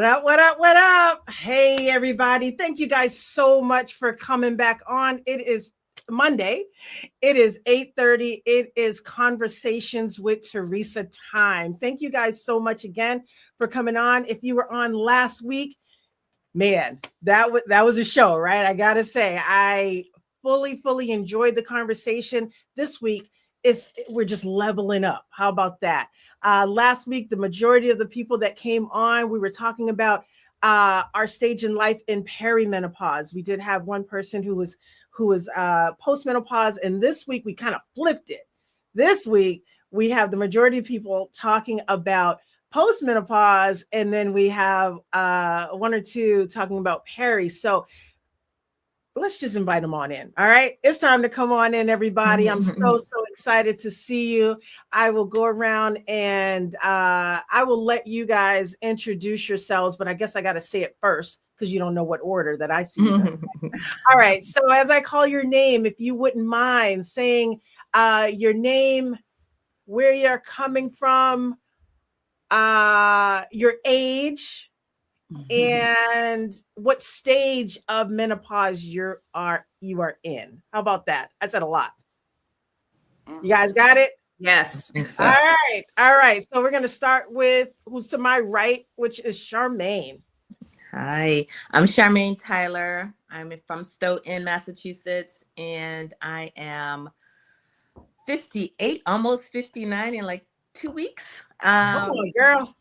up? What up? What up? Hey, everybody. Thank you guys so much for coming back on. It is Monday. It is 8:30. It is Conversations with Teresa time. Thank you guys so much again for coming on. If you were on last week, man, that was a show, right? I got to say, I fully enjoyed the conversation. This week, we're just leveling up. How about that? Last week, the majority of the people that came on, we were talking about our stage in life in perimenopause. We did have one person who was postmenopause, and this week we kind of flipped it. This week we have the majority of people talking about postmenopause, and then we have one or two talking about peri. So let's just invite them on in. All right. It's time to come on in, everybody. I'm so excited to see you. I will go around and I will let you guys introduce yourselves, but I guess I got to say it first because you don't know what order that I see you. All right. So as I call your name, if you wouldn't mind saying your name, where you're coming from, your age, and what stage of menopause you are in. How about that? I said a lot. You guys got it? Yes. So. All right. So we're going to start with who's to my right, which is Charmaine. Hi, I'm Charmaine Tyler. I'm from Stoughton, Massachusetts, and I am 58, almost 59 in like 2 weeks. Girl.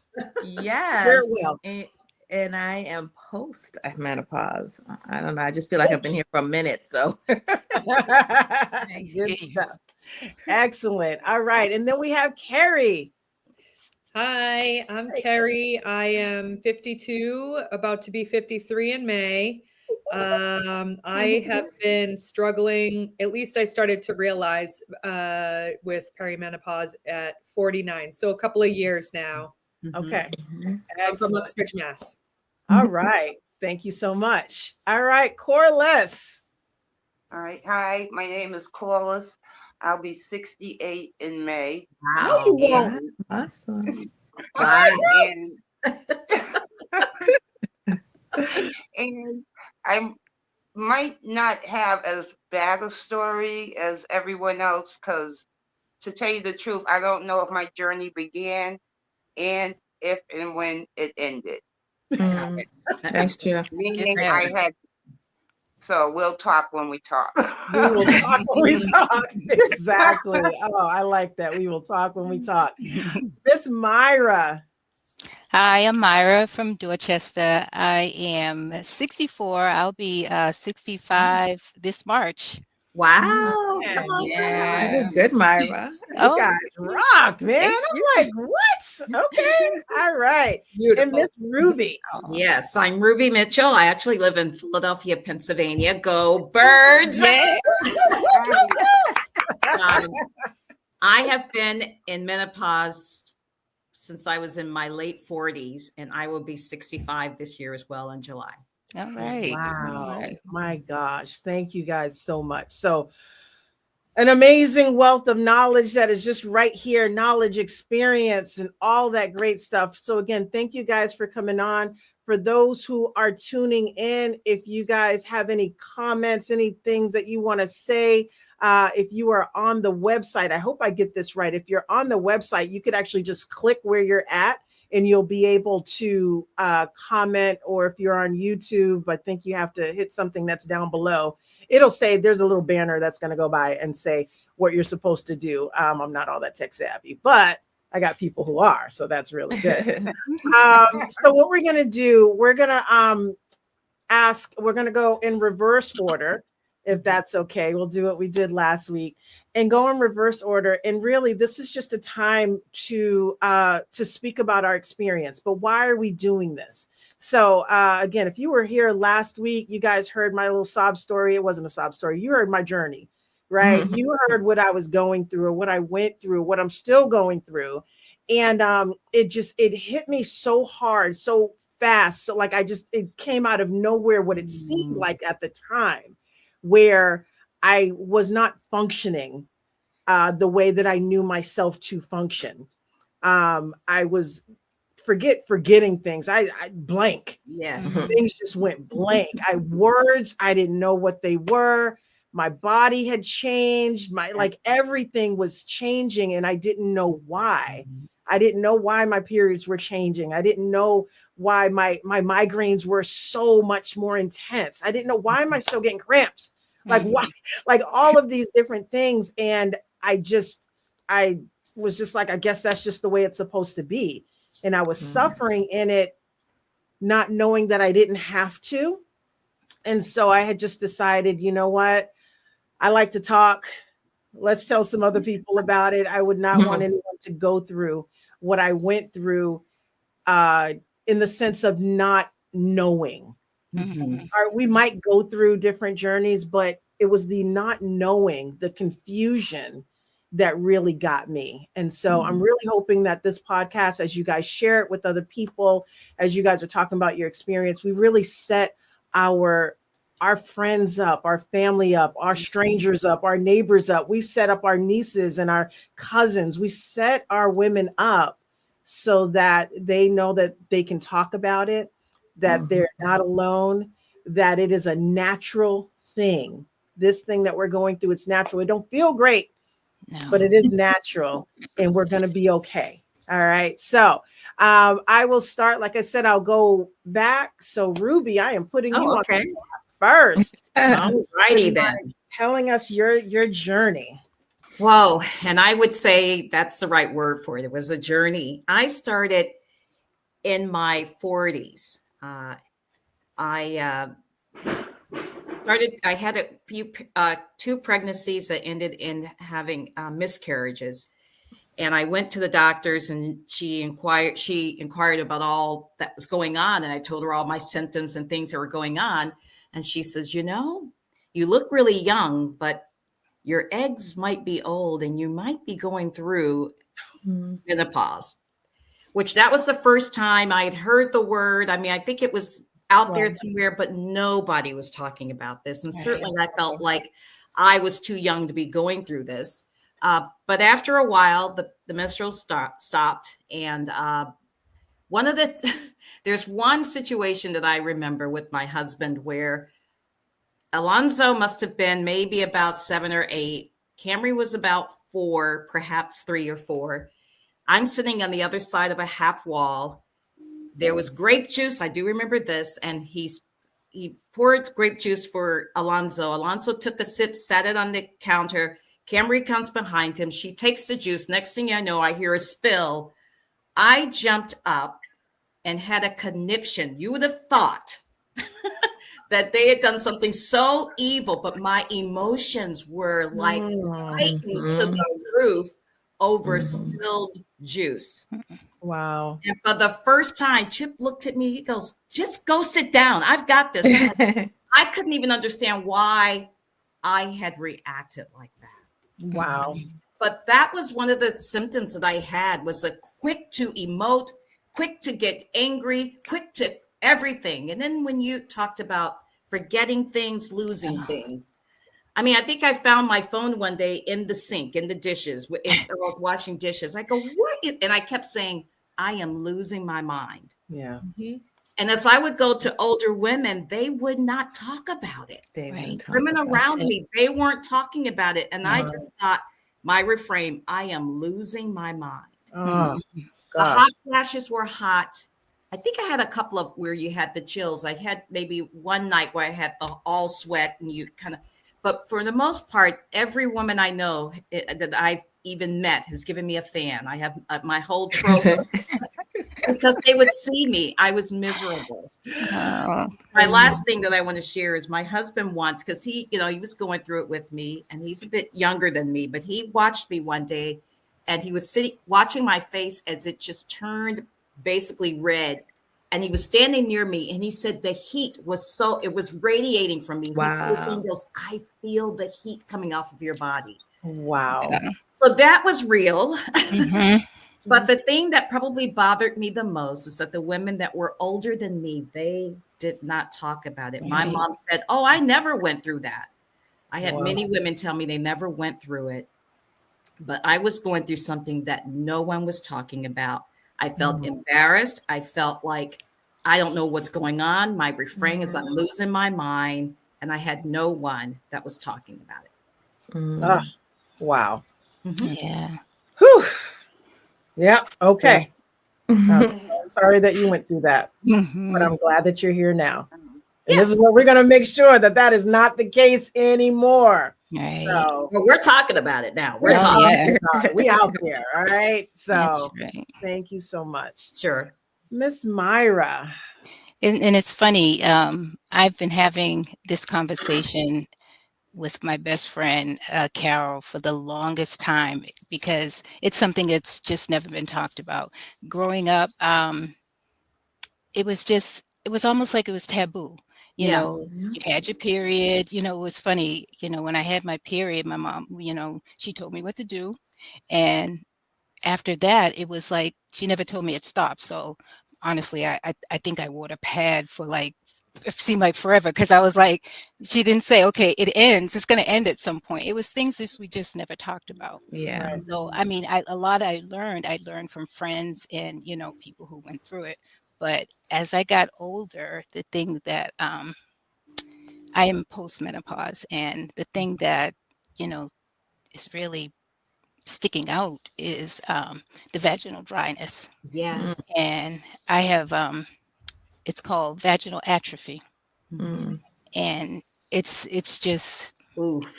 Yes. Well. And I am post menopause. I don't know. I just feel like I've been here for a minute. So good stuff. Excellent. All right. And then we have Carrie. Hi, I'm Carrie. I am 52, about to be 53 in May. I have been struggling, at least I started to realize with perimenopause at 49. So a couple of years now. Okay. I'm from Uxbridge, Mass. All right. Thank you so much. All right, Corliss. All right. Hi, my name is Corliss. I'll be 68 in May. Wow. No, you won't. Awesome. And I might not have as bad a story as everyone else, because to tell you the truth, I don't know if my journey began and if and when it ended. Thanks, Jeff. Meaning I had. So we'll talk when we talk. We will talk when we talk. Exactly. Oh, I like that. We will talk when we talk. Miss Myra. Hi, I'm Myra from Dorchester. I am 64. I'll be 65 this March. Wow. Man, come on. Yeah. You did good, Myra. You guys rock, man. I'm like, what? Okay. All right. Beautiful. And Miss Ruby. Yes, I'm Ruby Mitchell. I actually live in Philadelphia, Pennsylvania. Go Birds. Yeah. I have been in menopause since I was in my late 40s, and I will be 65 this year as well in July. All right. Wow. My gosh. Thank you guys so much. So an amazing wealth of knowledge that is just right here, knowledge, experience, and all that great stuff. So again, thank you guys for coming on. For those who are tuning in, if you guys have any comments, any things that you want to say, if you are on the website, I hope I get this right. If you're on the website, you could actually just click where you're at and you'll be able to comment, or if you're on YouTube, I think you have to hit something that's down below. It'll say there's a little banner that's going to go by and say what you're supposed to do. I'm not all that tech savvy, but I got people who are, so that's really good. So what we're going to do, we're going to we're going to go in reverse order, if that's okay. We'll do what we did last week and go in reverse order. And really, this is just a time to speak about our experience. But why are we doing this? So again, if you were here last week, you guys heard my little sob story. It wasn't a sob story. You heard my journey, right? You heard what I was going through, or what I went through, what I'm still going through. And it hit me so hard, so fast. So like, it came out of nowhere, what it seemed like at the time, where I was not functioning the way that I knew myself to function. I was forgetting things. I blank. Yes. Things just went blank. Words, I didn't know what they were. My body had changed. Like everything was changing, and I didn't know why. I didn't know why my periods were changing. I didn't know why my migraines were so much more intense. I didn't know, why am I still getting cramps? Like why? Like all of these different things. And I was just like, I guess that's just the way it's supposed to be. And I was suffering in it, not knowing that I didn't have to. And so I had just decided, you know what? I like to talk. Let's tell some other people about it. I would not want anyone to go through what I went through, in the sense of not knowing. We might go through different journeys, but it was the not knowing, the confusion that really got me. And so I'm really hoping that this podcast, as you guys share it with other people, as you guys are talking about your experience, we really set our friends up, our family up, our strangers up, our neighbors up. We set up our nieces and our cousins. We set our women up so that they know that they can talk about it, that they're not alone, that it is a natural thing. This thing that we're going through, it's natural. It don't feel great, but it is natural, and we're going to be okay. All right. So I will start. Like I said, I'll go back. So Ruby, I am putting you on first. All righty then. Telling us your journey. Whoa. And I would say that's the right word for it. It was a journey. I started in my 40s. I had a few, 2 pregnancies that ended in having miscarriages. And I went to the doctors, and she inquired about all that was going on. And I told her all my symptoms and things that were going on. And she says, you look really young, but your eggs might be old and you might be going through menopause, which that was the first time I had heard the word. I mean, I think it was out there somewhere, but nobody was talking about this. And certainly I felt like I was too young to be going through this. But after a while, the menstrual stopped. And there's one situation that I remember with my husband where Alonzo must have been maybe about 7 or 8. Camry was about 4, perhaps 3 or 4. I'm sitting on the other side of a half wall. There was grape juice. I do remember this. And he poured grape juice for Alonzo. Alonzo took a sip, sat it on the counter. Camry comes behind him. She takes the juice. Next thing I know, I hear a spill. I jumped up and had a conniption. You would have thought that they had done something so evil, but my emotions were like heightened to the roof over spilled juice. Wow. And for the first time, Chip looked at me. He goes, just go sit down. I've got this. I couldn't even understand why I had reacted like that. Wow. But that was one of the symptoms that I had, was a quick to emote, quick to get angry, quick to everything. And then when you talked about forgetting things, losing things, I mean, I think I found my phone one day in the sink, in the dishes. I was washing dishes. I go, what? And I kept saying, I am losing my mind. Yeah. And as I would go to older women, they would not talk about it. Women around me, they weren't talking about it. And I just thought, my refrain, I am losing my mind. Oh, the hot flashes were hot. I think I had a couple of where you had the chills. I had maybe one night where I had the all sweat and you kind of, but for the most part, every woman I know that I've even met has given me a fan. I have my whole throat because they would see me. I was miserable. My last thing that I want to share is my husband once, because he was going through it with me, and he's a bit younger than me, but he watched me one day and he was sitting watching my face as it just turned basically red. And he was standing near me and he said the heat was it was radiating from me. Wow. He goes, I feel the heat coming off of your body. Wow. So that was real. But the thing that probably bothered me the most is that the women that were older than me, they did not talk about it. My mom said, oh, I never went through that. I had many women tell me they never went through it. But I was going through something that no one was talking about. I felt embarrassed. I felt like I don't know what's going on. My refrain is I'm losing my mind. And I had no one that was talking about it. Ah, wow. Yeah. Whew. Yeah. Yeah. Okay. I'm so sorry that you went through that, but Hmm. I'm glad that you're here now. And this is Yes. what we're going to make sure that that is not the case anymore. Right. So Well, we're talking about it now. We're we're Oh, talking. yeah. talking about it. We out there. All right. That's So right. thank you so much. Sure. Miss Myra. And it's funny. I've been having this conversation with my best friend, Carol, for the longest time because it's something that's just never been talked about. Growing up, it was almost like it was taboo. You Yeah. know, you had your period. It was funny. When I had my period, my mom, she told me what to do. And after that, it was like she never told me it stopped. So honestly, I think I wore a pad for like it seemed like forever because I was like, she didn't say, okay, it ends. It's going to end at some point. It was things that we just never talked about. Yeah. Right. So I mean, a lot I learned from friends and people who went through it. But as I got older, the thing that I am postmenopause, and the thing that you know is really sticking out is the vaginal dryness. Yes. And I have it's called vaginal atrophy, Mm. and it's just Oof.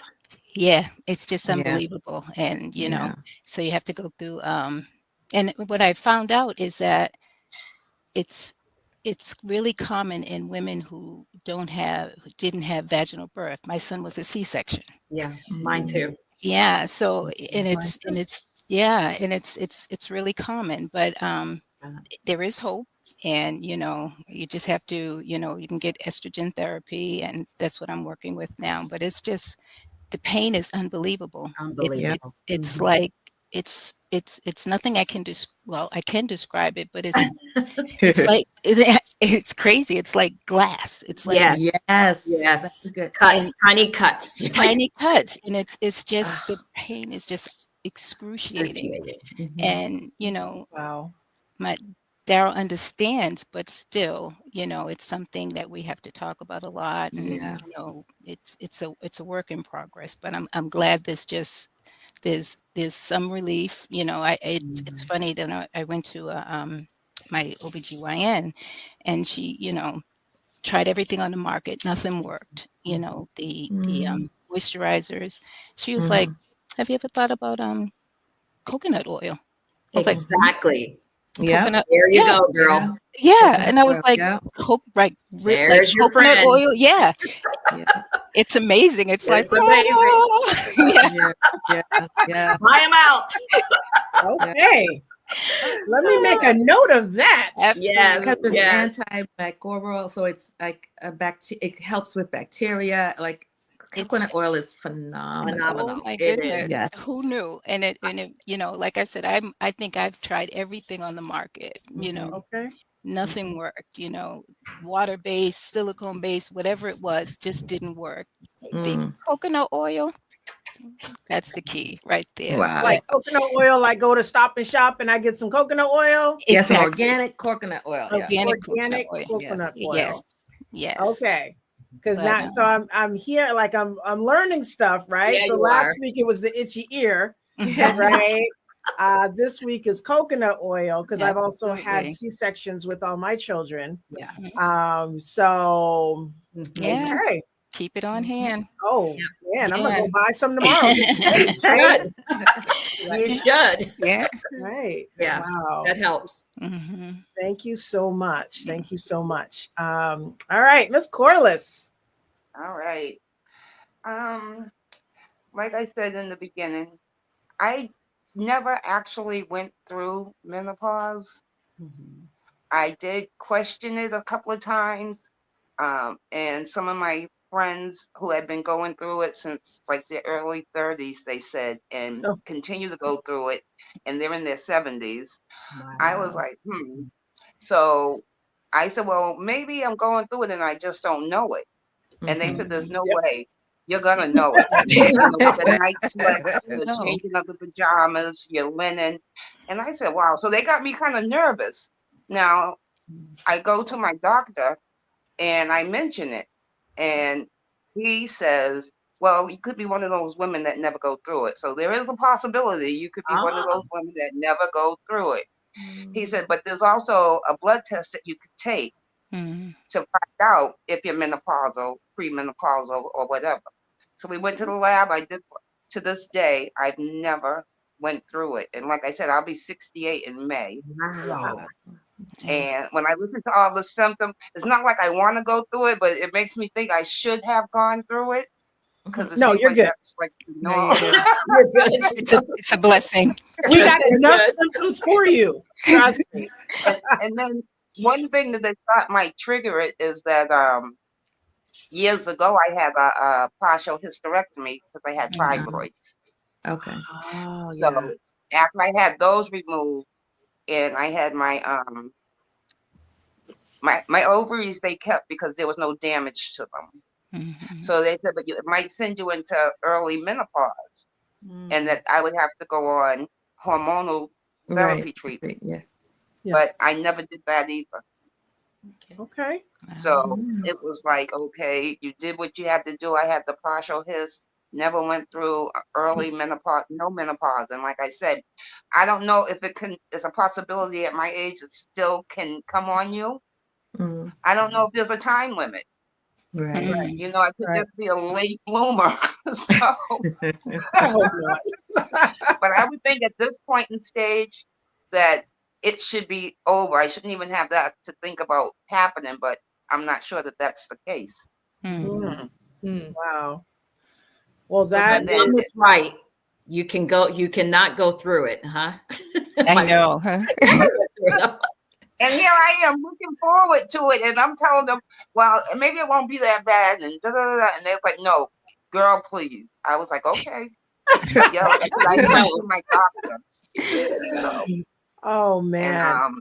yeah, it's just Yeah. unbelievable. And Yeah. so you have to go through and what I found out is that it's it's really common in women who didn't have vaginal birth. My son was a C-section. Yeah. Mine too. Yeah, so Mine too. it's really common, but there is hope. And you just have to, you can get estrogen therapy, and that's what I'm working with now. But it's just the pain is unbelievable. It's Yeah. Unbelievable. it's like it's nothing I can well, I can describe it, but it's like it's crazy. It's like glass. It's like Yes. Yes. That's Yes. good. Cuts, and tiny cuts. Like tiny cuts, and it's just the Ah, pain is just excruciating. excruciating. And Wow. my Daryl understands, but still, it's something that we have to talk about a lot. And yeah. it's a work in progress. But I'm glad there's some relief. It's Mhm. funny that I went to my OBGYN, and she tried everything on the market, nothing worked. The Mm. moisturizers. She was like, Mhm. "Have you ever thought about coconut oil?" I was like, Mhm. Exactly. Yep. "Coconut, There you yeah, go, Yeah. girl. yeah." Coconut And I was oil. like, Yeah. like There's your coconut friend. oil, yeah. Yeah. It's amazing. It's like, It's amazing. ta-da! Yeah. Yeah. Yeah. Yeah. Buy them out. Yeah. Okay. Let me make a note of that. Because Yes. Absolutely. it's Yes. antimicrobial, so it's like a it helps with bacteria. Like It's coconut oil is phenomenal. Oh Phenomenal. my It goodness. is. Yes. Who knew? And it, like I said, I think I've tried everything on the market, Mhm. Okay. nothing Mhm. worked, water-based, silicone-based, whatever it was, just didn't work. The Mm. coconut oil, that's the key right there. Wow. But Like coconut oil, like go to Stop and Shop and I get some coconut oil. Yeah, some exactly, organic coconut oil. Yeah. organic coconut Organic oil. Yes. coconut Yes. oil. Yes. Okay. Because But now, so I'm here, like I'm learning stuff, right? Yeah, So you last are. week it was the itchy ear, mhm, right? This week is coconut oil because I've also had absolutely. C-sections with all my children. Yeah. Mhm. So Mhm. Yeah, okay. keep it on Mhm. hand. Oh Yeah. man, I'm gonna Yeah. go buy some tomorrow just in You case, right? should. You should. Yeah. Right. Yeah. Wow. That helps. Mhm. Thank you so much. Thank you so much. All right, Miss Corliss. All right. Um, like I said in the beginning, I never actually went through menopause. Mhm. I did question it a couple of times. And some of my friends who had been going through it since like their early 30s, they said, and Oh, continue to go through it, and they're in their 70s. I was Wow. like, So I said, well, maybe I'm going through it and I just don't know it. And they said, there's Mhm. no yep. way. You're gonna know it. With the night sweats, the No. changing of the pajamas, your linen. And I said, wow. So they got me kind of nervous. Now I go to my doctor and I mention it. And he says, well, you could be one of those women that never go through it. So there is a possibility you could be one of those women that never go through it. He said, but there's also a blood test that you could take Mm. to find out if you're menopausal, premenopausal, or whatever. So we went to the lab. I did. To this day, I've never went through it. And like I said, I'll be 68 in May. Wow. And when I listen to all the symptoms, it's not like I want to go through it, but it makes me think I should have gone through it because it No, seems you're like good. that's like No, normal. you're good. You're good. It's a blessing. We got You're enough good. symptoms for you. Trust me. And then one thing that they thought might trigger it is that years ago I had a partial hysterectomy because I had fibroids. Okay. Oh, So after I had those removed and I had my my ovaries they kept because there was no damage to them. Mhm. So they said, but it might send you into early menopause, and that I would have to go on hormonal therapy treatment. Yeah. But I never did that either. Okay. So it was like, okay, you did what you had to do. I had the partial his, never went through early menopause, no menopause. And like I said, I don't know if it can, it's a possibility at my age it still can come on you. Mm. I don't know if there's a time limit. Right. Mm. You know, I could Right. just be a late bloomer. So, I hope not. but I would think at this point in stage that it should be over. I shouldn't even have that to think about happening, but I'm not sure that that's the case. Mm. Mm. Wow. Well, So that my mom is right. You cannot go through it, huh? I know, huh? And here I am looking forward to it, and I'm telling them, well, maybe it won't be that bad, and da da da. And they're like, no, girl, please. I was like, okay. Yeah, like I said, I went to my doctor. So, oh and man.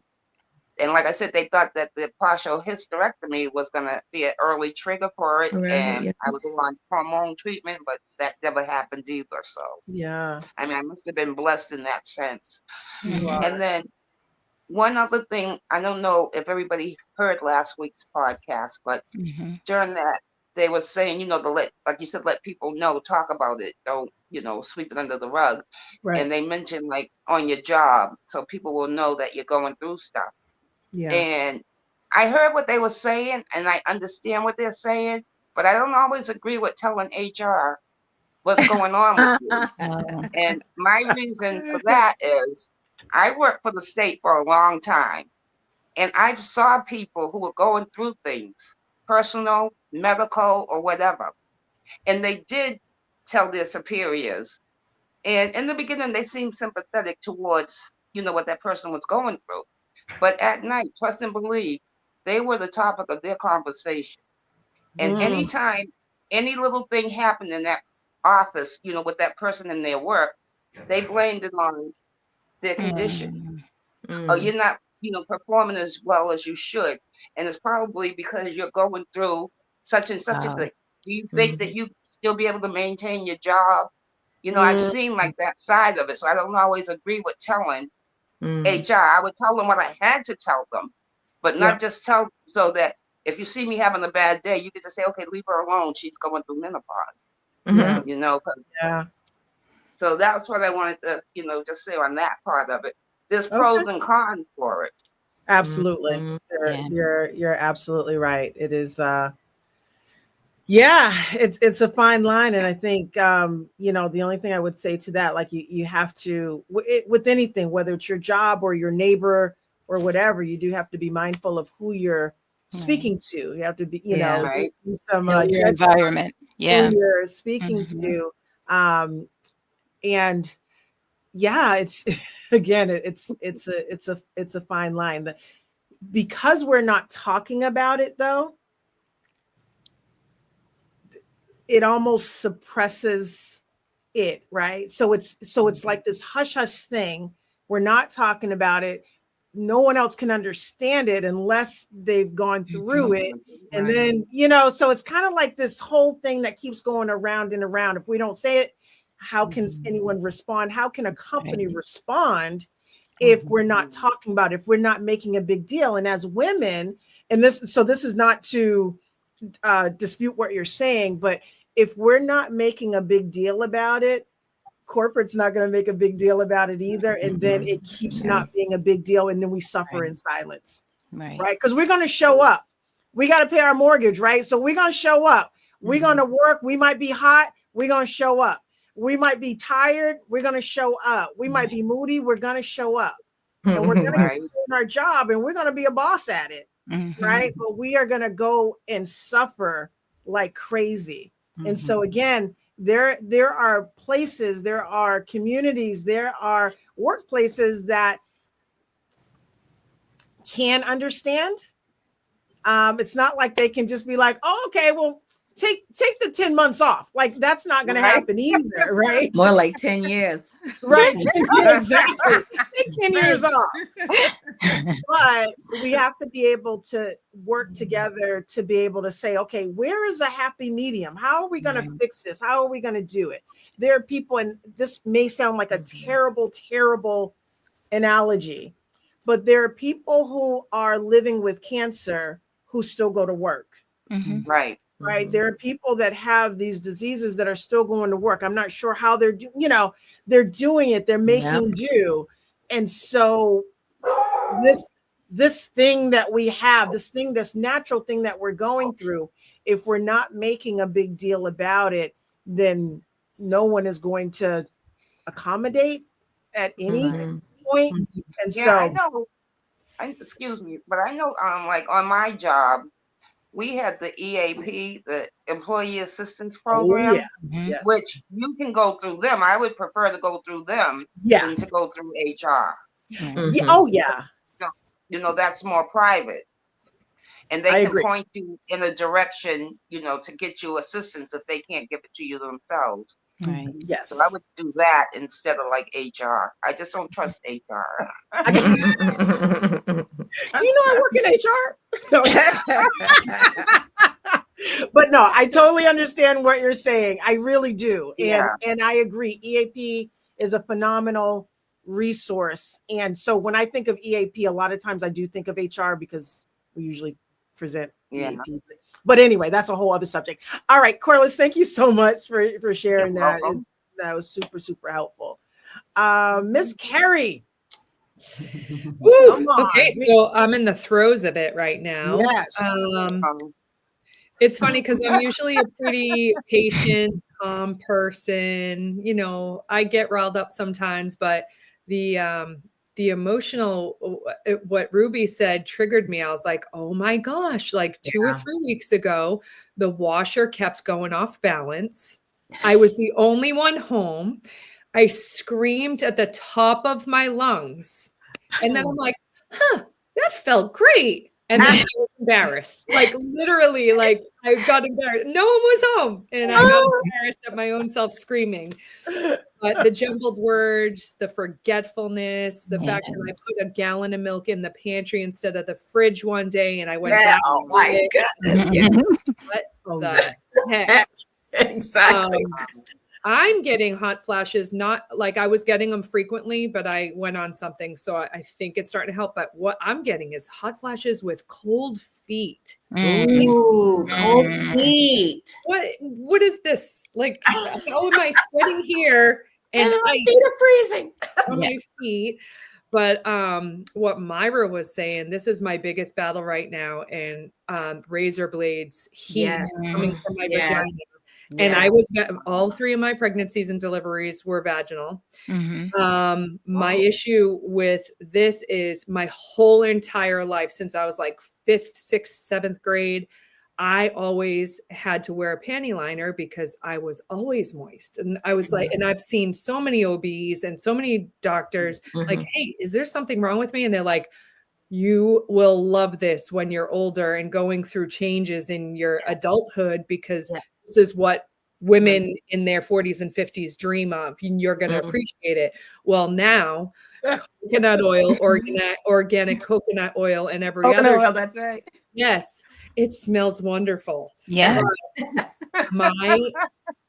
and like I said, they thought that the partial hysterectomy was gonna be an early trigger for it, Right, and yeah. I would go on hormone treatment, but that never happened either. So, Yeah. I mean, I must have been blessed in that sense. You Mhm. are. And then one other thing, I don't know if everybody heard last week's podcast, but Mhm. during that, they were saying, to let, like you said, let people know, talk about it, don't, sweep it under the rug. Right. And they mentioned like on your job, so people will know that you're going through stuff. Yeah. And I heard what they were saying, and I understand what they're saying, but I don't always agree with telling HR what's going on with you. Oh. And my reason for that is I worked for the state for a long time, and I saw people who were going through things, personal, medical, or whatever. And they did tell their superiors. And in the beginning, they seemed sympathetic towards, what that person was going through. But at night, trust and believe, they were the topic of their conversation. And Mm. anytime any little thing happened in that office, with that person in their work, they blamed it on their condition. Mm. Or you're not, performing as well as you should. And it's probably because you're going through such and such a Wow. thing. Do you think that you still be able to maintain your job? I've Mm. seen like that side of it. So I don't always agree with telling Mm. HR. I would tell them what I had to tell them, but not Yep. just tell so that if you see me having a bad day, you get to say, okay, leave her alone. She's going through menopause, Yeah. Yeah. So that's what I wanted to, just say on that part of it. There's Okay. pros and cons for it. Absolutely. Mhm. You're absolutely right. It is yeah, it's a fine line. And I think the only thing I would say to that, like you have to with anything, whether it's your job or your neighbor or whatever, you do have to be mindful of who you're speaking to. You have to be, Yeah. Right. do some Know your judgment environment. Yeah. who you're speaking Mhm. to. And yeah, it's again, it's a fine line. Because we're not talking about it though, it almost suppresses it, right? So it's like this hush hush thing. We're not talking about it. no one else can understand it unless they've gone through it. And Right. then, so it's kind of like this whole thing that keeps going around and around. If we don't say it, how can anyone respond? How can a company respond if we're not talking about it, if we're not making a big deal? And as women, and this is not to dispute what you're saying, but if we're not making a big deal about it, corporate's not going to make a big deal about it either. And then it keeps not being a big deal. And then we suffer in silence, right? Because we're going to show up. We got to pay our mortgage, right? So we're going to show up. We're going to work. We might be hot. We're going to show up. We might be tired. We're going to show up. We might be moody. We're going to show up. And we're going to do our job, and we're going to be a boss at it, right? But we are going to go and suffer like crazy. And so again, there are places, there are communities, there are workplaces that can understand. It's not like they can just be like, oh, okay, well, take the 10 months off. Like, that's not going to happen either, right? More like 10 years. Right. Exactly. Take 10 years off. But we have to be able to work together to be able to say, okay, where is a happy medium? How are we going to fix this? How are we going to do it? There are people, and this may sound like a terrible, terrible analogy, but there are people who are living with cancer who still go to work. Right. Right. There are people that have these diseases that are still going to work. I'm not sure how they're doing it. They're making do. And so this thing that we have, this natural thing that we're going through, if we're not making a big deal about it, then no one is going to accommodate at any point. And Yeah, so I know. Excuse me, but I know, like on my job, we had the EAP, the Employee Assistance Program, which you can go through them. I would prefer to go through them than to go through HR. Oh, yeah. That's more private. And they I can agree. point you in a direction, to get you assistance if they can't give it to you themselves. Right. Yes. So I would do that instead of like HR. I just don't trust HR. Do you know I work in HR? But no, I totally understand what you're saying. I really do. And I agree. EAP is a phenomenal resource. And so when I think of EAP, a lot of times I do think of HR because we usually present EAP. But anyway, that's a whole other subject. All right, Corliss, thank you so much for sharing that. That was super, super helpful. Miss Carrie. Okay, so I'm in the throes of it right now. Yes. It's funny because I'm usually a pretty patient, calm person. I get riled up sometimes, but the emotional, what Ruby said triggered me. I was like, oh my gosh, like 2 or 3 weeks ago, the washer kept going off balance. I was the only one home. I screamed at the top of my lungs. And then I'm like, that felt great. And then I was embarrassed, like literally, like I got embarrassed. No one was home, and I got embarrassed at my own self screaming. But the jumbled words, the forgetfulness, the fact that I put a gallon of milk in the pantry instead of the fridge one day, and I went back. Oh my goodness! What the heck? Exactly. I'm getting hot flashes, not like I was getting them frequently, but I went on something. So I think it's starting to help. But what I'm getting is hot flashes with cold feet. Ooh, cold feet. What is this? Like, how am I sitting here and my feet are freezing on my feet? But what Myra was saying, this is my biggest battle right now. And razor blades, heat coming from my vagina. And I was, all 3 of my pregnancies and deliveries were vaginal. My issue with this is my whole entire life, since I was like 5th, 6th, 7th grade, I always had to wear a panty liner because I was always moist. And I was like, and I've seen so many OBs and so many doctors like, hey, is there something wrong with me? And they're like, you will love this when you're older and going through changes in your adulthood, because this is what women in their 40s and 50s dream of. You're going to appreciate it. Well, now coconut oil, organic coconut oil, and every other. Oil, that's right. Yes, it smells wonderful. Yeah. My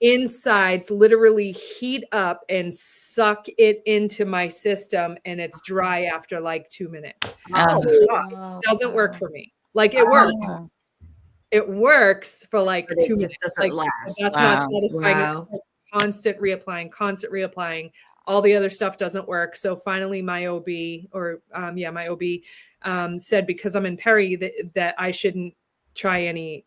insides literally heat up and suck it into my system, and it's dry after like 2 minutes. Oh. It doesn't work for me. Like it works. Oh. It works for like But 2 it minutes. just doesn't Like, last. that's not Wow. satisfying. Wow. It's constant reapplying. All the other stuff doesn't work. So finally, my OB said, because I'm in peri, that I shouldn't try any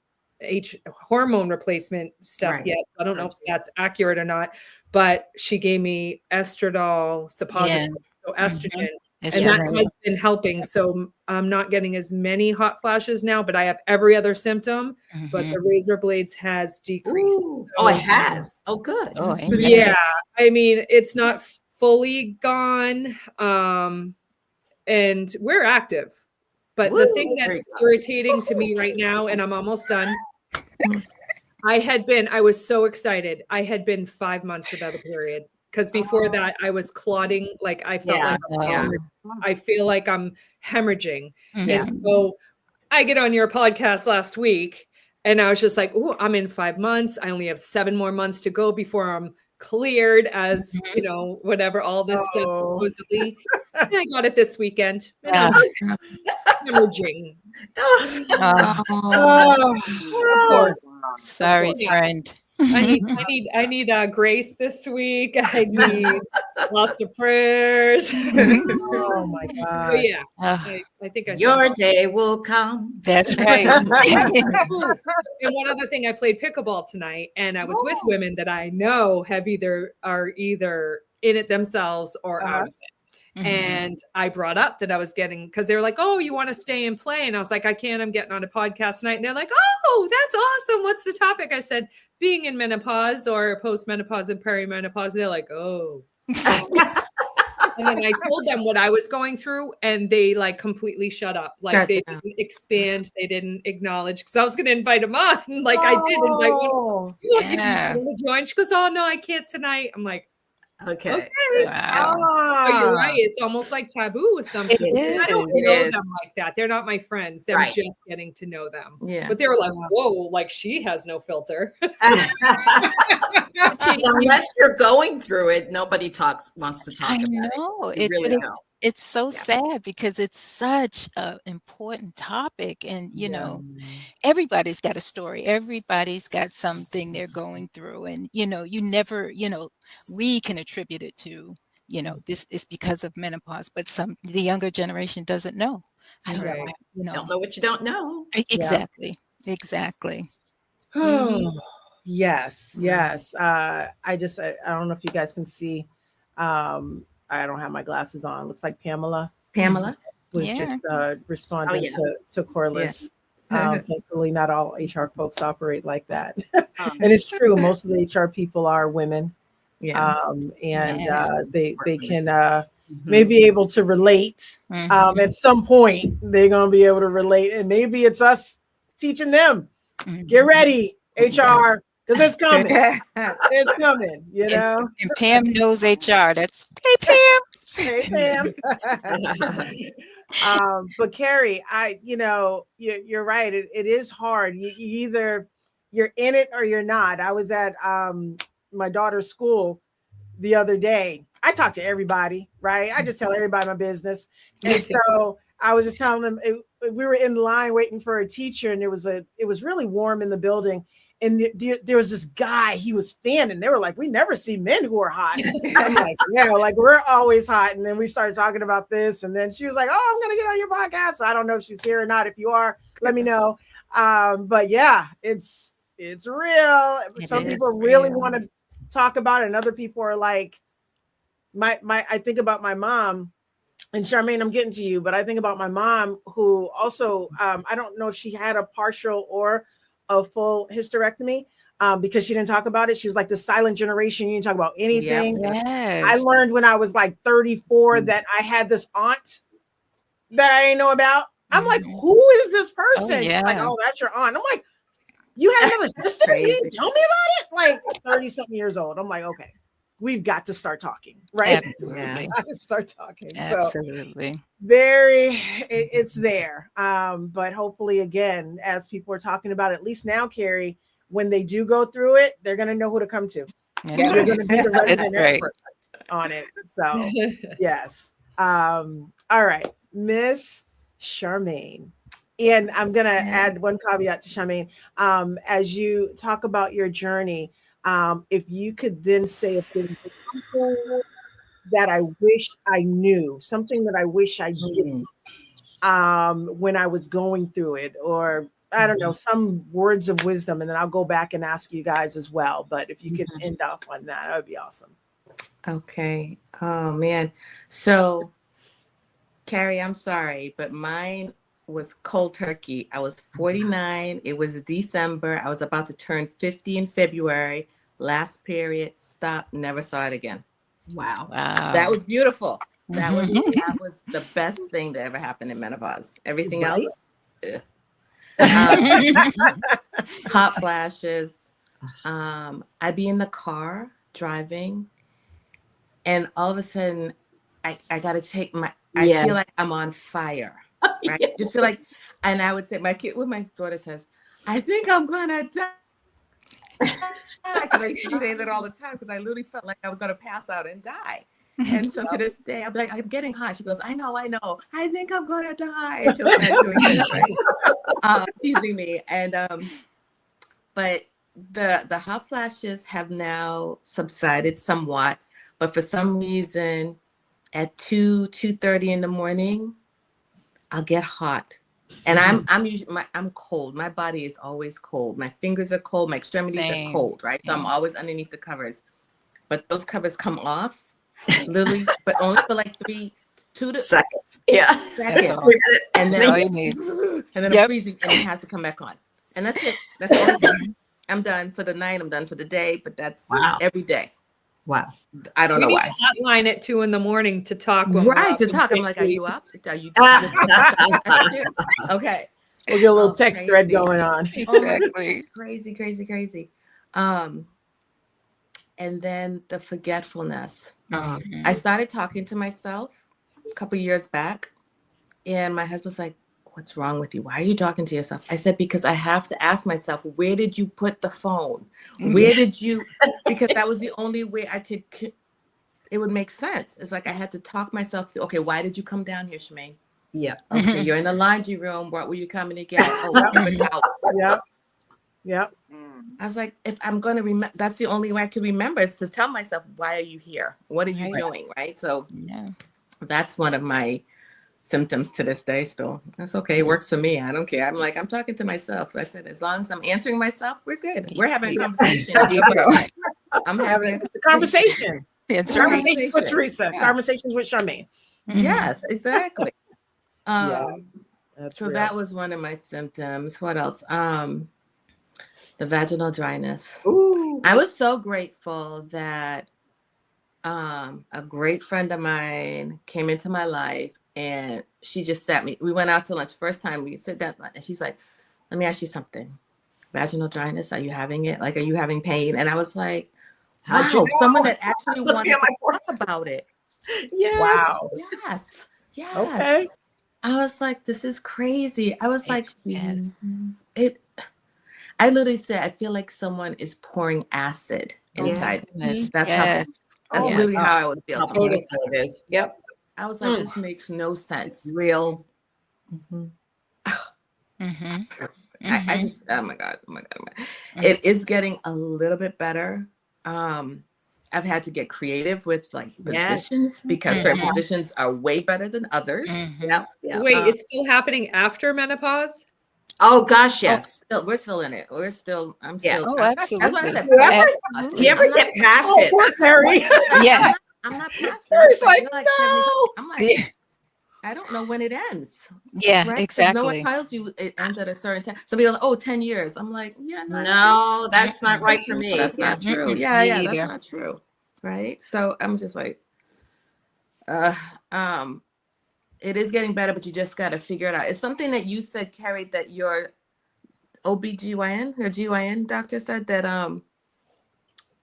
hormone replacement stuff Right. yet. I don't know if that's accurate or not, but she gave me estradiol suppository, so estrogen. It's And that right. has been helping. So I'm not getting as many hot flashes now, but I have every other symptom. But the razor blades has decreased. Ooh. Oh, it has. Oh, good. Oh, That's amen. good. Yeah. I mean, it's not fully gone. And we're active. But the thing that's irritating to me right now, and I'm almost done. I was so excited. I had been 5 months without a period. Because before that, I was clotting, like I felt I feel like I'm hemorrhaging. Yeah. And so I get on your podcast last week, and I was just like, "Oh, I'm in 5 months. I only have 7 more months to go before I'm cleared as, whatever, all this stuff supposedly." And I got it this weekend. And I'm hemorrhaging. Sorry, friend. I need grace this week. I need lots of prayers. Oh my gosh. But yeah, I think Your day will come. That's right. And one other thing, I played pickleball tonight, and I was with women that I know are either in it themselves or out of it. And I brought up that I was getting, because they were like, "Oh, you want to stay and play?" And I was like, "I can't. I'm getting on a podcast tonight." And they're like, "Oh, that's awesome. What's the topic?" I said, "Being in menopause or post-menopause and perimenopause." They're like, "Oh." And then I told them what I was going through, and they like completely shut up. Like they didn't expand, they didn't acknowledge, because I was going to invite them on. Like I did invite one. Yeah. You join. She goes, "Oh no, I can't tonight." I'm like, Okay. Wow. Oh, you're right. It's almost like taboo with some people. It I don't is. know them like that. They're not my friends. They're Right. just getting to know them. Yeah. But they were like, "Whoa, like she has no filter." Unless you're going through it, nobody wants to talk I about know. it. You really don't. It's so sad, because it's such an important topic. And, everybody's got a story. Everybody's got something they're going through. And, you never, we can attribute it to, this is because of menopause, but the younger generation doesn't know. I don't know. Don't know what you don't know. Exactly. Exactly. Yes. I don't know if you guys can see. I don't have my glasses on. Looks like Pamela was just responding to Corliss. Thankfully, not all HR folks operate like that. And it's true. Most of the HR people are women. They can may be able to relate. At some point, they're going to be able to relate. And maybe it's us teaching them. Get ready, HR, because it's coming. It's coming, And Pam knows HR. That's, hey, Pam. Hey, Pam. But Carrie, you're right. It is hard. You either you're in it or you're not. I was at my daughter's school the other day. I talk to everybody, right? I just tell everybody my business. And so I was just telling them, we were in line waiting for a teacher, and it was really warm in the building. And there was this guy, he was standing. They were like, "We never see men who are hot." I'm like, "Yeah, like we're always hot." And then we started talking about this. And then she was like, "Oh, I'm going to get on your podcast." So I don't know if she's here or not. If you are, let me know. But yeah, it's real. Some people really want to talk about it. And other people are like, I think about my mom. And Charmaine, I'm getting to you, but I think about my mom, who also, I don't know if she had a partial or a full hysterectomy, because she didn't talk about it. She was like the silent generation. You didn't talk about anything. Yes. I learned when I was like 34 that I had this aunt that I didn't know about. I'm like, "Who is this person?" She's like, "Oh, that's your aunt." I'm like, You had another sister? You didn't Crazy. tell me about it? Like 30-something years old. I'm like, okay, we've got to start talking, right? Absolutely. Got to start talking. So Absolutely. it's there. But hopefully, again, as people are talking about, at least now, Carrie, when they do go through it, they're going to know who to come to. That's You're right. going to be the That's resident right. expert on it. So yes. All right, Miss Charmaine. And I'm going to add one caveat to Charmaine. As you talk about your journey, if you could then say if there was something that I wish I knew, something that I wish I did when I was going through it, or I don't know, some words of wisdom, and then I'll go back and ask you guys as well. But if you could end off on that, that would be awesome. Okay. Oh man. So Carrie, I'm sorry, but mine was cold turkey. I was 49. It was December. I was about to turn 50 in February. Last period, stopped, never saw it again. Wow. That was beautiful. That was the best thing that ever happened in menopause. Everything Right? else, hot flashes. I'd be in the car driving, and all of a sudden, I got to take my. I feel like I'm on fire. Right? Yes. Just feel like, and I would say, my daughter says, I think I'm gonna die. Because I used to say that all the time because I literally felt like I was gonna pass out and die. And so to this day, I'd be like, I'm getting hot. She goes, I know. I think I'm gonna die. And she'll start doing this, right? Teasing me. And but the hot flashes have now subsided somewhat. But for some reason, at 2:30 in the morning, I'll get hot. And I'm usually I'm cold. My body is always cold. My fingers are cold. My extremities are cold, right? So I'm always underneath the covers. But those covers come off, literally, but only for like 2 to seconds. Yeah. seconds. And then, all you need. and then I'm freezing and it has to come back on. And that's it. That's all it takes. I'm done for the night. I'm done for the day. But that's every day. Wow. I don't know need why. to hotline at 2 a.m. to talk. Right, to talk. I'm like, are you up? Are you okay. We'll get a little text thread going on. Exactly. Crazy. And then the forgetfulness. I started talking to myself a couple years back, and my husband's like, what's wrong with you? Why are you talking to yourself? I said, because I have to ask myself, where did you put the phone? Where did you, because that was the only way I could, it would make sense. It's like I had to talk myself through, okay, why did you come down here, Charmaine? Yeah. Okay, you're in the laundry room. What were you coming to get? Oh, Yeah. I was like, if I'm going to remember, that's the only way I can remember is to tell myself, why are you here? What are you doing? Right. So that's one of my symptoms to this day still. That's okay. It works for me. I don't care. I'm like, I'm talking to myself. I said, as long as I'm answering myself, we're good. We're having a conversation. I'm having a conversation. Conversations with Teresa. Conversations with Charmaine. Yes, exactly. So real. That was one of my symptoms. What else? The vaginal dryness. Ooh. I was so grateful that a great friend of mine came into my life and she just sat me. We went out to lunch. First time we sit down and she's like, let me ask you something. Vaginal dryness, are you having it? Like, are you having pain? And I was like, wow, someone that actually wanted to talk about it. Yes. Wow. Yes. Okay. I was like, this is crazy. I was like, I literally said, I feel like someone is pouring acid inside. That's literally how I would feel. How painful it is. Yep. I was like, this makes no sense. Real. I just, oh my God. It is getting a little bit better. I've had to get creative with like positions because certain positions are way better than others. Yeah. Wait, it's still happening after menopause? Oh gosh, yes. We're still in it. I'm still. Oh, absolutely. That's what I said. Do you ever get past it? Yeah. I'm not past that. It's like, no. I'm like, I don't know when it ends. Yeah, right? exactly. No one tells you it ends at a certain time. Some people are like, oh, 10 years. I'm like, yeah, no, that's not right for me. That's not true. Yeah, that's not true. Right. So I'm just like, it is getting better, but you just got to figure it out. It's something that you said, Carrie, that your OBGYN, her GYN doctor said that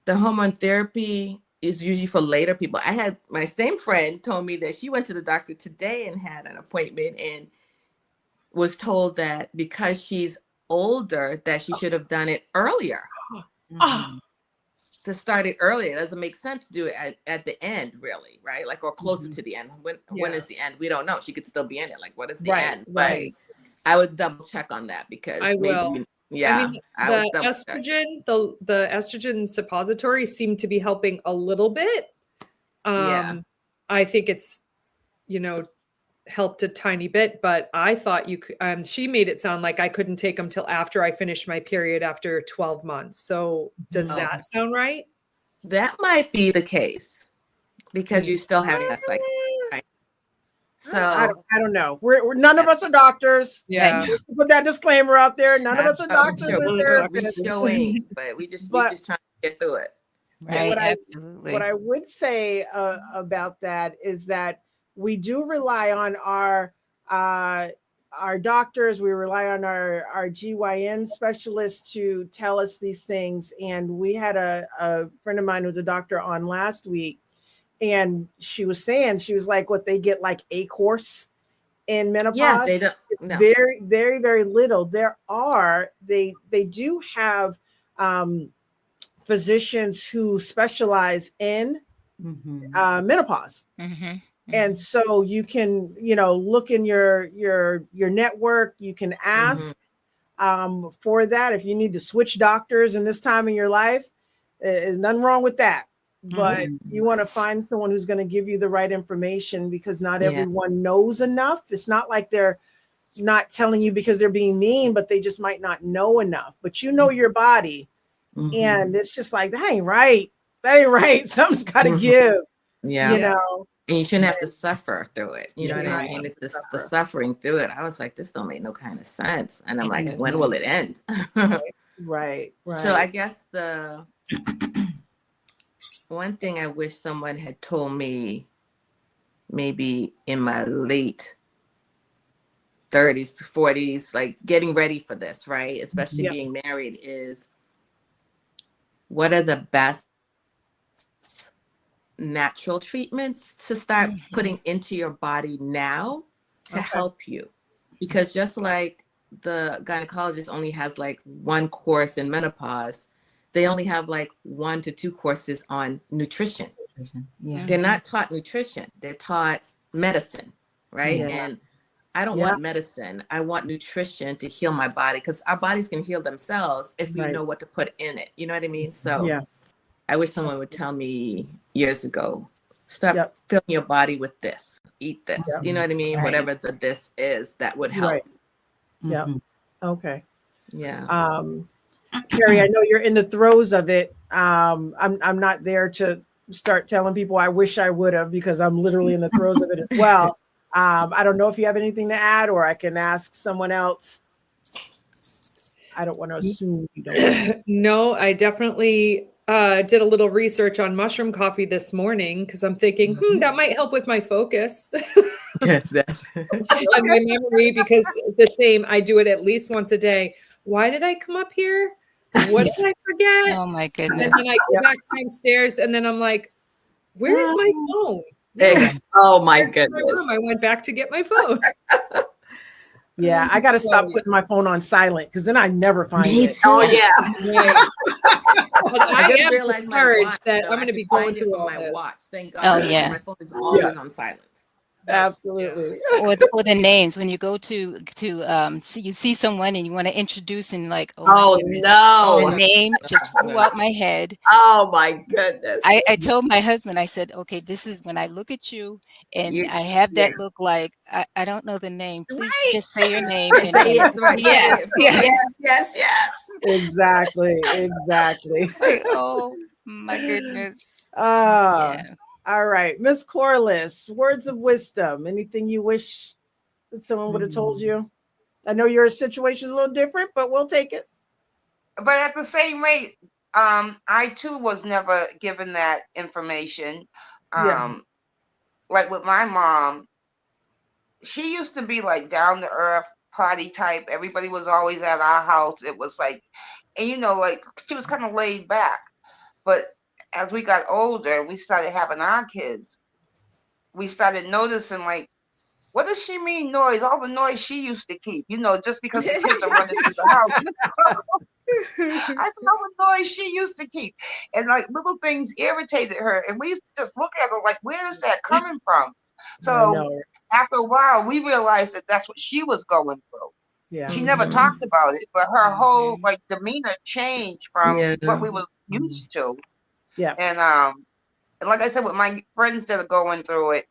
the hormone therapy is usually for later people. I had my same friend told me that she went to the doctor today and had an appointment and was told that because she's older that she should have done it earlier. Oh, To start it earlier. It doesn't make sense to do it at the end, really, right? Like, or closer to the end. When is the end? We don't know. She could still be in it. Like, what is the end? right. But I would double check on that because I will. maybe, I mean, I would the double check. estrogen, the estrogen suppositories seem to be helping a little bit. I think it's, helped a tiny bit, but I thought you could, she made it sound like I couldn't take them till after I finished my period after 12 months. So does that sound right? That might be the case because you're still having a cycle, right? So I don't know. We're none of us are doctors. Yeah. Put that disclaimer out there. None of us are doctors or therapists. But we just trying to get through it. Right. Absolutely. What I would say about that is that we do rely on our doctors. We rely on our GYN specialists to tell us these things. And we had a friend of mine who was a doctor on last week, and she was saying, she was like, what, they get like a course in menopause? Yeah, they don't. No. Very, very, very little. They do have physicians who specialize in menopause. And so you can, look in your network. You can ask for that. If you need to switch doctors in this time in your life, there's nothing wrong with that. But you want to find someone who's going to give you the right information, because not everyone knows enough. It's not like they're not telling you because they're being mean, but they just might not know enough. But you know your body. And it's just like, that ain't right. That ain't right. Something's got to give. Yeah. And you shouldn't have to suffer through it. You know what I mean? It's the suffering through it. I was like, this don't make no kind of sense. And I'm like, when will it end? Right. So I guess the one thing I wish someone had told me maybe in my late 30s, 40s, like getting ready for this, right? Especially being married, is what are the best natural treatments to start putting into your body now to help you? Because just like the gynecologist only has like one course in menopause, they only have like 1 to 2 courses on nutrition. They're not taught nutrition, they're taught medicine, right? And I don't want medicine. I want nutrition to heal my body, because our bodies can heal themselves if we know what to put in it. You know what I mean? So I wish someone would tell me years ago, stop filling your body with this, eat this. You know what I mean? Whatever the this is, that would help. Okay. Yeah. Carrie, I know you're in the throes of it. I'm not there to start telling people I wish I would have, because I'm literally in the throes of it as well. I don't know if you have anything to add, or I can ask someone else. I don't want to assume you don't. No, I definitely did a little research on mushroom coffee this morning, because I'm thinking, that might help with my focus. Yes, and my memory, because the same, I do it at least once a day. Why did I come up here? What did I forget? Oh my goodness. And then I go back downstairs, and then I'm like, where's my phone? Oh my goodness. I went back to get my phone. Yeah, I got to stop putting my phone on silent, because then I never find it. Oh yeah. I am discouraged that I'm going to be going through all my this. watch. Thank God. Oh yeah. My phone is always on silent. Absolutely. Or the names, when you go to you see someone and you want to introduce, and like, oh no, the name just flew out my head. Oh my goodness. I told my husband, I said, okay, this is when I look at you and I have that look like I don't know the name. Please just say your name. Yes. Exactly. Like, oh my goodness. All right, Miss Corliss, words of wisdom. Anything you wish that someone would have told you? I know your situation is a little different, but we'll take it. But at the same rate, I too was never given that information. Like with my mom, she used to be like down to earth, party type. Everybody was always at our house. It was like, and like she was kind of laid back. But as we got older, we started having our kids. We started noticing like, what does she mean noise? All the noise she used to keep, just because the kids are running through the house. I said, all the noise she used to keep. And like little things irritated her. And we used to just look at her like, where is that coming from? So after a while, we realized that that's what she was going through. Yeah. She never talked about it, but her whole like demeanor changed from what we were used to. Yeah. And like I said, with my friends that are going through it,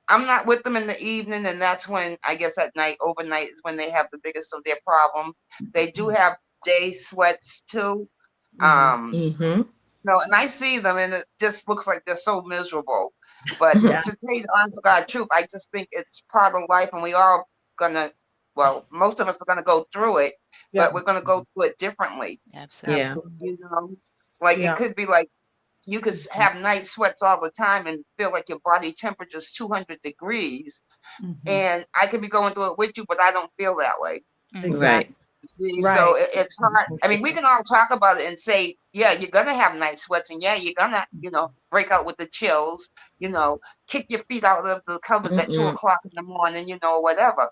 I'm not with them in the evening, and that's when I guess at night, overnight is when they have the biggest of their problem. They do have day sweats too. And I see them, and it just looks like they're so miserable. But to tell you the honest to God truth, I just think it's part of life, and we all gonna, well, most of us are gonna go through it, but we're gonna go through it differently. Absolutely. Like it could be like you could have night sweats all the time and feel like your body temperature is 200 degrees, and I could be going through it with you, but I don't feel that way. Exactly. See, so it's hard. I mean, we can all talk about it and say, yeah, you're gonna have night sweats, and yeah, you're gonna, break out with the chills, kick your feet out of the covers at 2:00 in the morning, whatever.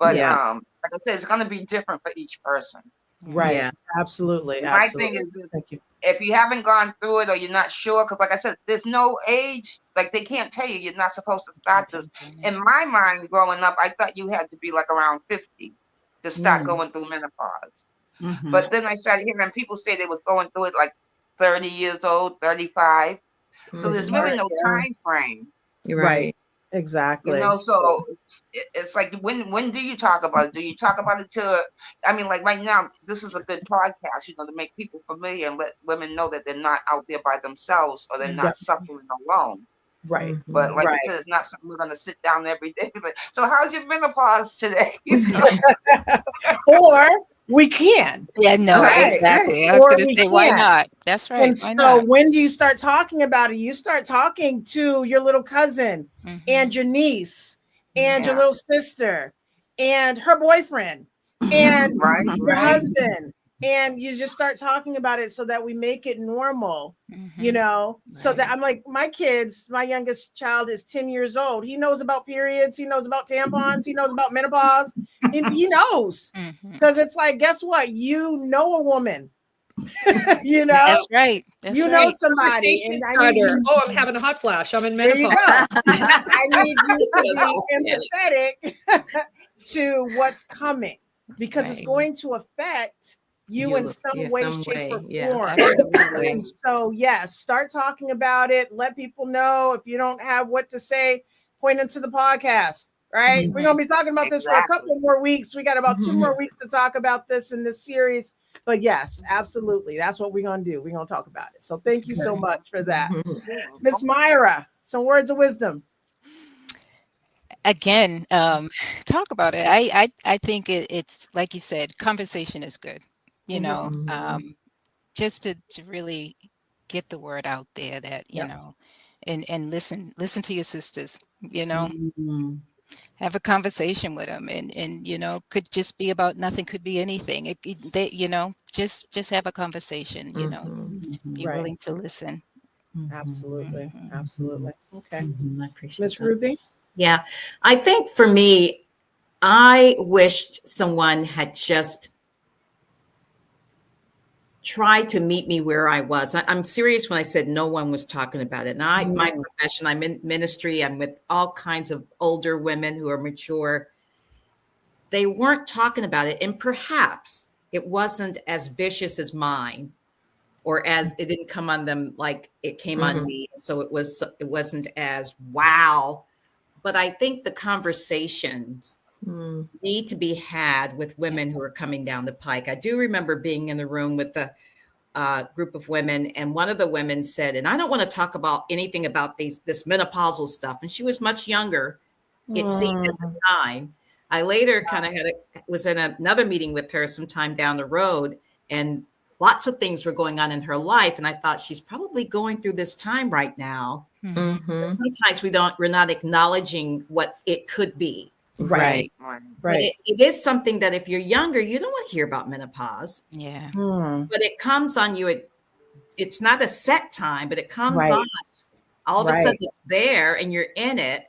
But like I said, it's gonna be different for each person. Right. Yeah. Absolutely. My thing is, if you haven't gone through it or you're not sure, because like I said, there's no age, like they can't tell you you're not supposed to start this. In my mind, growing up, I thought you had to be like around 50 to start going through menopause. But then I started hearing people say they was going through it like 30 years old, 35. So there's really no time frame. Right. Exactly. So it's like when do you talk about it? Do you talk about it like right now, this is a good podcast, to make people familiar and let women know that they're not out there by themselves or they're not suffering alone. Right. But like I said, it's not something we're gonna sit down every day. So how's your menopause today? Or we can. Yeah, no, exactly. I was going to say, why not? That's right. And so when do you start talking about it? You start talking to your little cousin and your niece and your little sister and her boyfriend and your husband. And you just start talking about it so that we make it normal, so that I'm like, my youngest child is 10 years old. He knows about periods. He knows about tampons. He knows about menopause. He knows, because it's like, guess what? You know a woman, That's right. That's know somebody. And I'm having a hot flash. I'm in menopause. I need you to be empathetic to what's coming, because it's going to affect you in some way, shape, or form. And so, start talking about it. Let people know. If you don't have what to say, point into the podcast, right? We're going to be talking about this for a couple more weeks. We got about 2 more weeks to talk about this in this series. But yes, absolutely. That's what we're going to do. We're going to talk about it. So thank you so much for that. Miss Myra, some words of wisdom. Again, talk about it. I think it's like you said, conversation is good. Just to really get the word out there that, and listen to your sisters, have a conversation with them, and could just be about nothing, could be anything. Just have a conversation, be willing to listen. Absolutely. Absolutely. Okay. I appreciate Miss Ruby. Yeah. I think for me, I wished someone had just try to meet me where I was. I'm serious when I said no one was talking about it. Now, my profession, I'm in ministry. I'm with all kinds of older women who are mature. They weren't talking about it. And perhaps it wasn't as vicious as mine, or as it didn't come on them like it came on me. So it wasn't as wow. But I think the conversations need to be had with women who are coming down the pike. I do remember being in the room with a group of women, and one of the women said, and I don't want to talk about anything about this menopausal stuff. And she was much younger, it seemed at the time. I later kind of was in another meeting with her sometime down the road, and lots of things were going on in her life. And I thought, she's probably going through this time right now. Sometimes we're not acknowledging what it could be. Right. Right. But Right. it is something that if you're younger, you don't want to hear about menopause, Yeah. but it comes on you. It's not a set time, but it comes Right. on. All of a sudden Right. it's there and you're in it.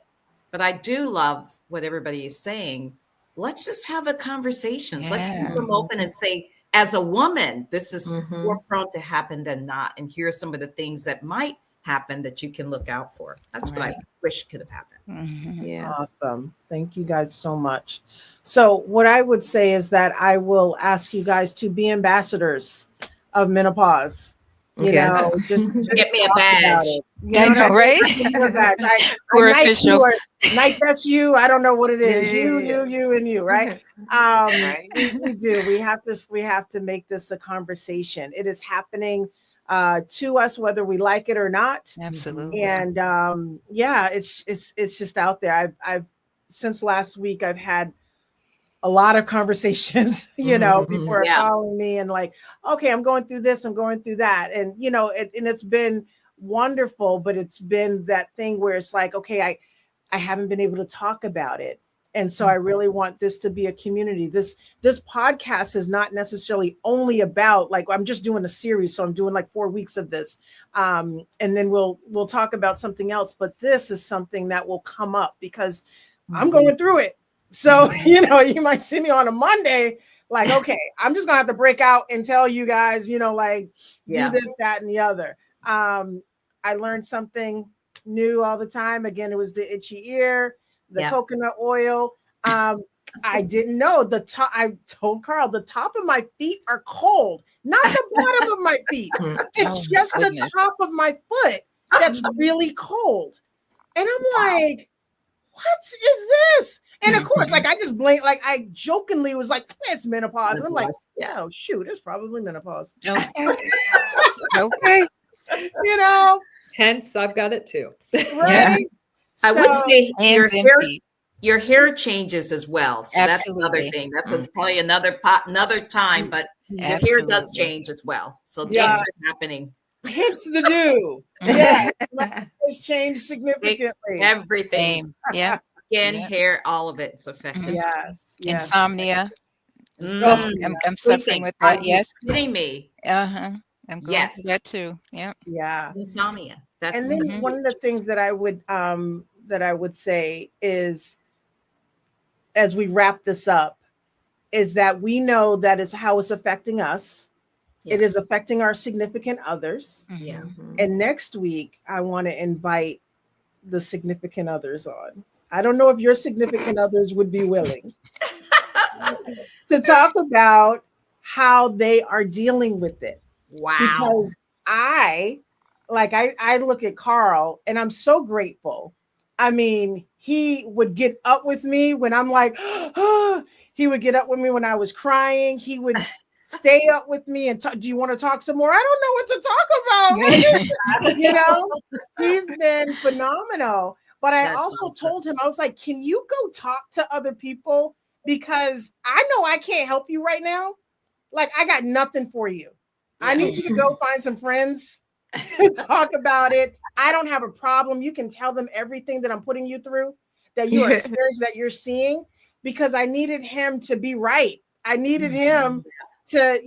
But I do love what everybody is saying. Let's just have a conversations. Let's keep Yeah. them open and say, as a woman, this is Mhm. more prone to happen than not. And here are some of the things that might happen that you can look out for. That's what I Right. wish could have happened. Mhm. Yeah. Awesome. Thank you guys so much. So, what I would say is that I will ask you guys to be ambassadors of menopause. You Yes. know, just Get me a talk about badge. it. You I know what know, mean? right? Give you a badge. I We're nice you official. or nice that's you. I don't know what it is. Yeah. You, and you, right? Right. We do. We have to make this a conversation. It is happening to us whether we like it or not. Absolutely. And yeah, it's just out there. I've since last week I've had a lot of conversations. People are Yeah. calling me and like, okay, I'm going through this, I'm going through that, and and it's been wonderful, but it's been that thing where it's like, okay, I haven't been able to talk about it. And so I really want this to be a community. This podcast is not necessarily only about like I'm just doing a series, so I'm doing like 4 weeks of this, and then we'll talk about something else. But this is something that will come up because I'm going through it. So you might see me on a Monday, like, okay, I'm just gonna have to break out and tell you guys, like Yeah. do this, that, and the other. I learned something new all the time. Again, it was the itchy ear, the Yeah. coconut oil. I didn't know the top. I told Carl the top of my feet are cold, not the bottom of my feet. It's Oh, just the goodness. top of my foot that's really cold. And I'm like, what is this? And of course, like I just blinked, like I jokingly was like, it's menopause. And I'm like, Yeah. oh shoot, it's probably menopause. Okay. Okay. Hence, I've got it too. Right? I would So- say Hands and feet. your hair changes as well. So that's another Absolutely. thing. That's probably another time, but your hair does Absolutely. change as well. So Yeah. things are happening. hits the do. Yeah, it's changed significantly. Everything. Same. Yeah. Skin, Yeah. hair, all of it's affected. Yes. Insomnia. Mm. Oh, I'm suffering Sleeping. with Are that. you Yes. kidding me? Uh-huh. I'm going Yes. through that too. Yeah. Yeah. Insomnia. That's And then one of the things that I would say is, as we wrap this up, is that we know that is how it's affecting us. Yeah. It is affecting our significant others. Yeah. And next week, I want to invite the significant others on. I don't know if your significant others would be willing to talk about how they are dealing with it. Wow. Because I look at Carl and I'm so grateful. I mean, he would get up with me when I'm like, oh, he would get up with me when I was crying. He would stay up with me and do you want to talk some more? I don't know what to talk about. He's been phenomenal. But I That's also awesome. told him, I was like, can you go talk to other people? Because I know I can't help you right now. Like, I got nothing for you. I need you to go find some friends and talk about it. I don't have a problem. You can tell them everything that I'm putting you through, that you are experiencing, that you're seeing, because I needed him to be right. I needed him to,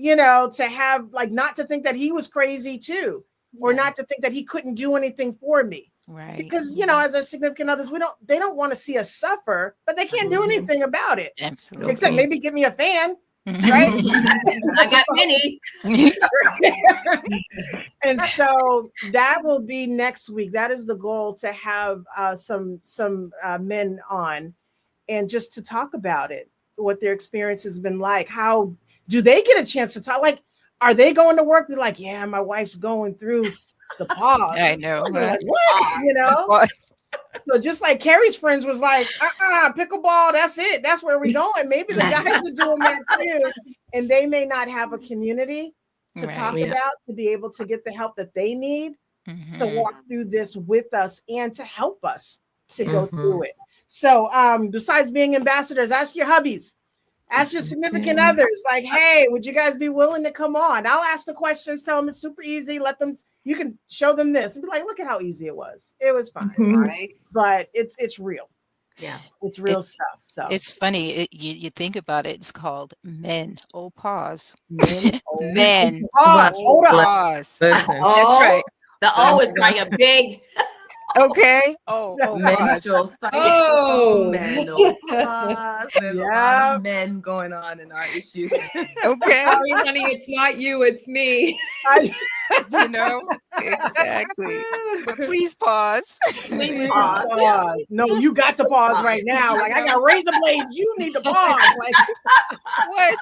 to have, like, not to think that he was crazy too, or not to think that he couldn't do anything for me. Right. Because, as our significant others, they don't want to see us suffer, but they can't do anything about it. Absolutely. Except maybe give me a fan, right? I got many. And so that will be next week. That is the goal, to have some men on and just to talk about it, what their experience has been like. How do they get a chance to talk? Like, are they going to work? Be like, yeah, my wife's going through the pause. I know. Like, what? So just like Carrie's friends was like, pickleball, that's it. That's where we're going. Maybe the guys are doing that too. And they may not have a community to talk about, to be able to get the help that they need to walk through this with us and to help us to go through it. So besides being ambassadors, ask your hubbies, ask your significant others, like, hey, would you guys be willing to come on? I'll ask the questions, tell them it's super easy. You can show them this and be like, look at how easy it was. It was fine. Right. But it's real. Yeah. It's real It's stuff. So it's funny. You think about it. It's called menopause. men, Men. pause. Hold up. Pause. Listen, That's right. The O is quite a big. Okay. Oh, pause. menstrual cycle, Oh. menopause. There's a lot Yeah. of men going on in our issues. Okay. Sorry, honey, it's not you, it's me. You know, exactly. But please pause. Please Please pause. pause. No, you got to Just pause pause. right now. Like I got razor blades. You need to pause. Like What?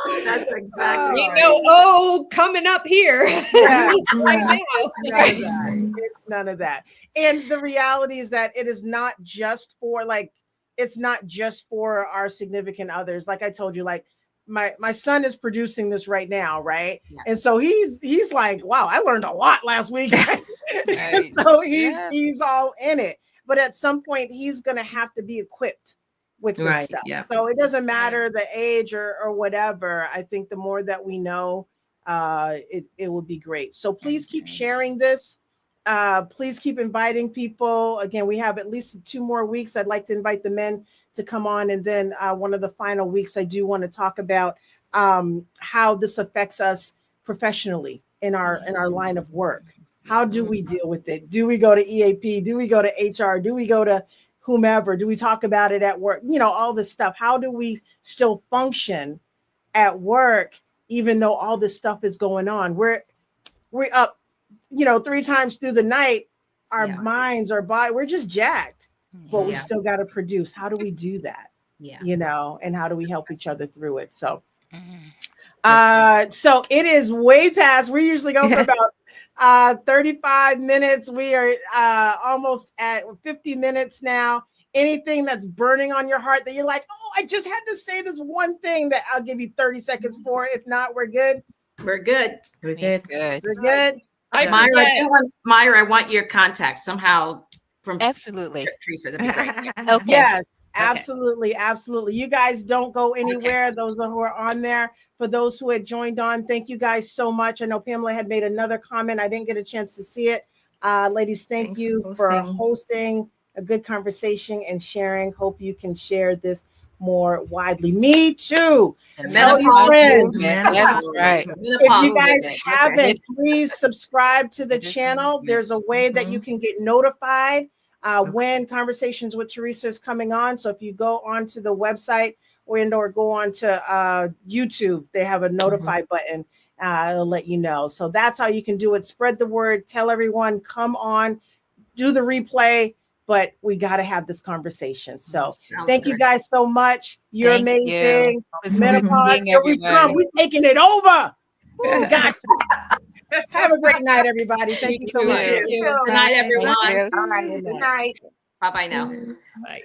Oh, that's exactly Ain't right. no oh coming up here. Yeah. Right now. It's none of that. It's none of that. And the reality is that it is not just for like, it's not just for our significant others. Like I told you, like my son is producing this right now, right? Yeah. And so he's like, wow, I learned a lot last week. And Right. so Yeah. he's all in it. But at some point, he's gonna have to be equipped with this Right, stuff. yeah. So it doesn't matter the age or whatever. I think the more that we know, it would be great. So please keep sharing this. Please keep inviting people. Again, we have at least 2 more weeks. I'd like to invite the men to come on. And then one of the final weeks, I do want to talk about how this affects us professionally in our line of work. How do we deal with it? Do we go to EAP? Do we go to HR? Do we go to whomever? Do we talk about it at work? You know, all this stuff. How do we still function at work, even though all this stuff is going on? We're up, 3 times through the night. Our Yeah. minds, our body, we're just jacked, but we Yeah. still got to produce. How do we do that? Yeah. And how do we help each other through it? So, That's so it is way past. We usually go for about 35 minutes. We are almost at 50 minutes now. Anything that's burning on your heart that you're like, oh, I just had to say this one thing that I'll give you 30 seconds for. If not, we're good. We're good. We're good. Good. We're good. I Myra, forget. I want your contact somehow from Absolutely. Teresa. That'd be great. Okay. Yes, absolutely. Absolutely. You guys don't go anywhere. Okay. Those who are on there. For those who had joined on, thank you guys so much. I know Pamela had made another comment. I didn't get a chance to see it. Ladies, thank Thanks you for for hosting. hosting a good conversation and sharing. Hope you can share this more widely. Me too. The Tell your menopause friends. movement. That's right. If Menopause you guys movement. haven't, please subscribe to the It is channel. movement. There's a way that you can get notified when Conversations with Teresa is coming on. So if you go onto the website or go on to YouTube, they have a notify button. It'll let you know. So that's how you can do it. Spread the word. Tell everyone, come on, do the replay. But we got to have this conversation. So Sounds thank you great. guys so much. You're Thank you. amazing. It's Menopause, being here we come. everybody. We're taking it over. Ooh, God. Have a great night, everybody. Thank you so You much. too. Good night, Thank everyone. you. All right. Good night. Bye bye now. Bye.